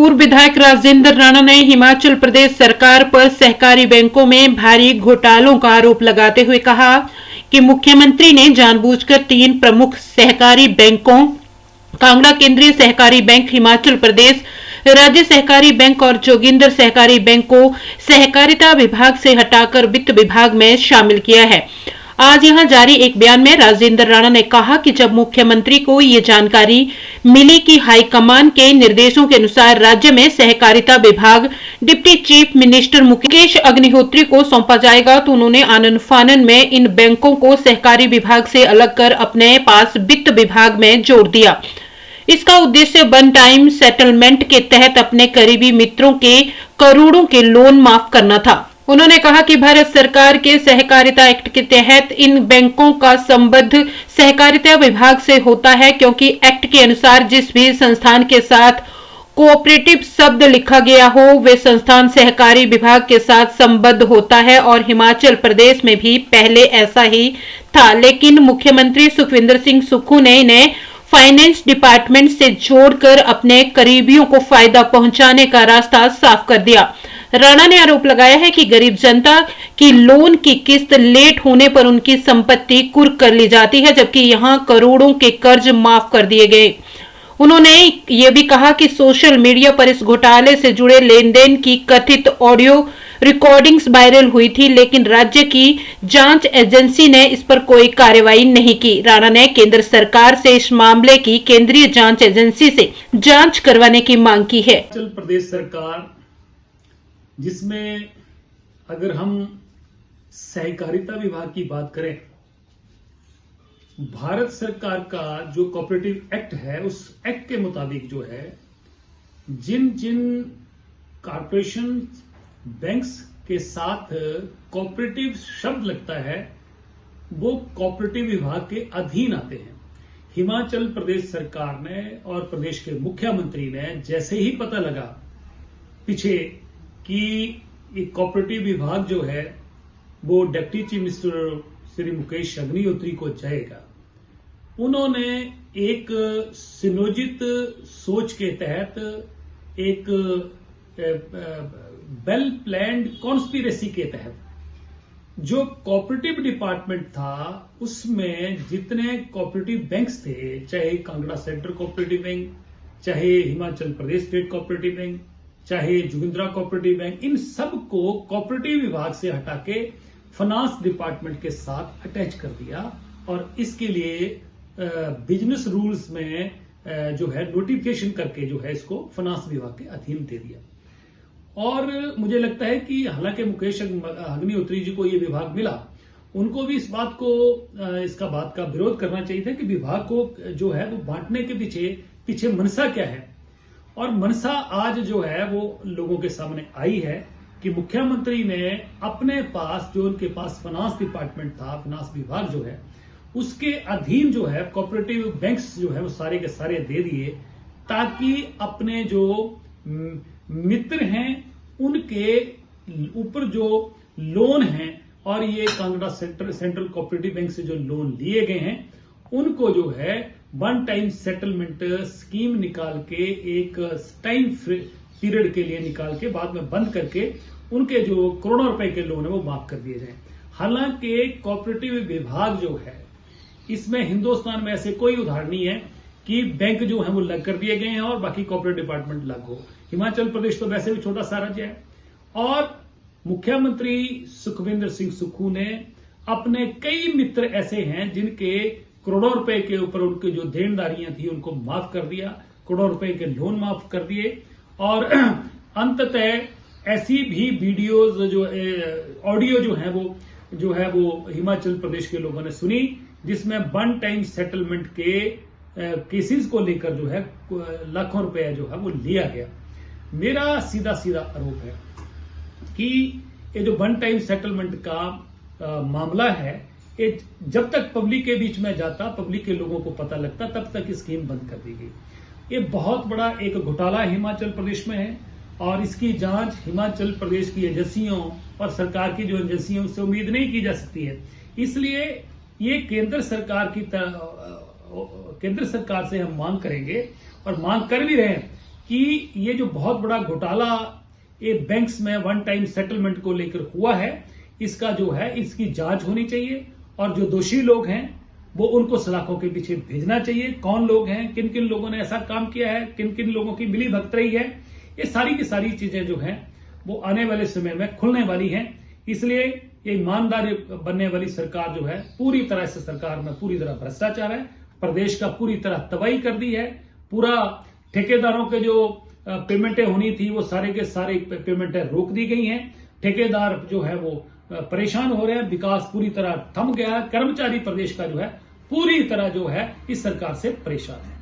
पूर्व विधायक राजेंद्र राणा ने हिमाचल प्रदेश सरकार पर सहकारी बैंकों में भारी घोटालों का आरोप लगाते हुए कहा कि मुख्यमंत्री ने जानबूझकर 3 प्रमुख सहकारी बैंकों कांगड़ा केंद्रीय सहकारी बैंक, हिमाचल प्रदेश राज्य सहकारी बैंक और जोगिंदर सहकारी बैंक को सहकारिता विभाग से हटाकर वित्त विभाग में शामिल किया है। आज यहां जारी एक बयान में राजेंद्र राणा ने कहा कि जब मुख्यमंत्री को ये जानकारी मिली कि हाईकमान के निर्देशों के अनुसार राज्य में सहकारिता विभाग deputy chief minister Mukesh Agnihotri को सौंपा जाएगा, तो उन्होंने आनन फानन में इन बैंकों को सहकारी विभाग से अलग कर अपने पास वित्त विभाग में जोड़ दिया। इसका उद्देश्य वन टाइम सेटलमेंट के तहत अपने करीबी मित्रों के करोड़ों के लोन माफ करना था। उन्होंने कहा कि भारत सरकार के सहकारिता एक्ट के तहत इन बैंकों का संबंध सहकारिता विभाग से होता है, क्योंकि एक्ट के अनुसार जिस भी संस्थान के साथ कोऑपरेटिव शब्द लिखा गया हो वे संस्थान सहकारी विभाग के साथ संबद्ध होता है और हिमाचल प्रदेश में भी पहले ऐसा ही था, लेकिन मुख्यमंत्री सुखविंदर सिंह सुक्खू ने इन्हें फाइनेंस डिपार्टमेंट से जोड़कर अपने करीबियों को फायदा पहुंचाने का रास्ता साफ कर दिया। राणा ने आरोप लगाया है कि गरीब जनता की लोन की किस्त लेट होने पर उनकी संपत्ति कुर्क कर ली जाती है, जबकि यहां करोड़ों के कर्ज माफ कर दिए गए। उन्होंने ये भी कहा कि सोशल मीडिया पर इस घोटाले से जुड़े लेन देन की कथित ऑडियो रिकॉर्डिंग्स वायरल हुई थी, लेकिन राज्य की जांच एजेंसी ने इस पर कोई कार्रवाई नहीं की। राणा ने केंद्र सरकार से इस मामले की केंद्रीय जांच एजेंसी से जांच करवाने की मांग की है। हिमाचल प्रदेश सरकार, जिसमें अगर हम सहकारिता विभाग की बात करें, भारत सरकार का जो कोऑपरेटिव एक्ट है उस एक्ट के मुताबिक जो है जिन जिन कॉरपोरेशन बैंक्स के साथ कोऑपरेटिव शब्द लगता है वो कोऑपरेटिव विभाग के अधीन आते हैं। हिमाचल प्रदेश सरकार ने और प्रदेश के मुख्यमंत्री ने जैसे ही पता लगा पीछे कि एक कोऑपरेटिव विभाग जो है वो deputy chief minister Shri Mukesh Agnihotri को जाएगा, उन्होंने एक सुनियोजित सोच के तहत एक वेल प्लान्ड कॉन्स्पिरेसी के तहत जो कोऑपरेटिव डिपार्टमेंट था उसमें जितने कोऑपरेटिव बैंक्स थे, चाहे कांगड़ा सेंट्रल कोऑपरेटिव बैंक, चाहे Himachal Pradesh state cooperative bank, चाहे जोगिंद्रा कोऑपरेटिव बैंक, इन सब को कोऑपरेटिव विभाग से हटा के फाइनेंस डिपार्टमेंट के साथ अटैच कर दिया और इसके लिए बिजनेस रूल्स में जो है नोटिफिकेशन करके जो है इसको फाइनेंस विभाग के अधीन दे दिया। और मुझे लगता है कि हालांकि मुकेश अग्निहोत्री जी को ये विभाग मिला, उनको भी इसका बात का विरोध करना चाहिए था कि विभाग को जो है वो बांटने के पीछे मनसा क्या है। और मनसा आज जो है वो लोगों के सामने आई है कि मुख्यमंत्री ने अपने पास जो उनके पास फाइनेंस डिपार्टमेंट था, फाइनेंस विभाग जो है उसके अधीन जो है कोऑपरेटिव बैंक्स जो है वो सारे के सारे दे दिए, ताकि अपने जो मित्र हैं उनके ऊपर जो लोन हैं और ये कांगड़ा सेंट्रल कोऑपरेटिव बैंक से जो लोन लिए गए हैं उनको जो है वन टाइम सेटलमेंट स्कीम निकाल के एक टाइम पीरियड के लिए निकाल के बाद में बंद करके उनके जो करोड़ों रुपए के लोन है वो माफ कर दिए जाएं। हालांकि कोऑपरेटिव विभाग जो है इसमें हिंदुस्तान में ऐसे कोई उदाहरण नहीं है कि बैंक जो है वो अलग कर दिए गए हैं और बाकी कॉर्पोरेट डिपार्टमेंट अलग हो। हिमाचल प्रदेश तो वैसे भी छोटा सा राज्य है और मुख्यमंत्री सुखविंदर सिंह सुक्खू ने अपने कई मित्र ऐसे हैं जिनके करोड़ों रुपए के ऊपर उनकी जो देनदारियां थी उनको माफ कर दिया, करोड़ों रुपए के लोन माफ कर दिए और अंततः ऐसी भी वीडियोज जो ऑडियो जो है वो हिमाचल प्रदेश के लोगों ने सुनी जिसमें वन टाइम सेटलमेंट के केसेस को लेकर जो है लाखों रुपए जो है वो लिया गया। मेरा सीधा आरोप है कि ये जो वन टाइम सेटलमेंट का मामला है ये जब तक पब्लिक के बीच में जाता, पब्लिक के लोगों को पता लगता, तब तक स्कीम बंद कर दी गई। ये बहुत बड़ा एक घोटाला हिमाचल प्रदेश में है और इसकी जांच हिमाचल प्रदेश की एजेंसियों और सरकार की जो एजेंसियों उससे उम्मीद नहीं की जा सकती है। इसलिए ये केंद्र सरकार से हम मांग करेंगे और मांग कर भी रहे हैं कि ये जो बहुत बड़ा घोटाला ये बैंक्स में वन टाइम सेटलमेंट को लेकर हुआ है, इसका जो है इसकी जांच होनी चाहिए और जो दोषी लोग हैं वो उनको सलाखों के पीछे भेजना चाहिए। कौन लोग हैं, किन किन लोगों ने ऐसा काम किया है, किन किन लोगों की मिली भगत रही है, ये सारी की सारी चीजें जो हैं वो आने वाले समय में खुलने वाली हैं। इसलिए ये ईमानदार बनने वाली सरकार जो है पूरी तरह से सरकार में पूरी तरह भ्रष्टाचार है, प्रदेश का पूरी तरह तबाही कर दी है। पूरा ठेकेदारों के जो पेमेंटें होनी थी वो सारे के सारे पेमेंटें रोक दी गई हैं। ठेकेदार जो है वो परेशान हो रहे हैं, विकास पूरी तरह थम गया है, कर्मचारी प्रदेश का जो है पूरी तरह जो है इस सरकार से परेशान है।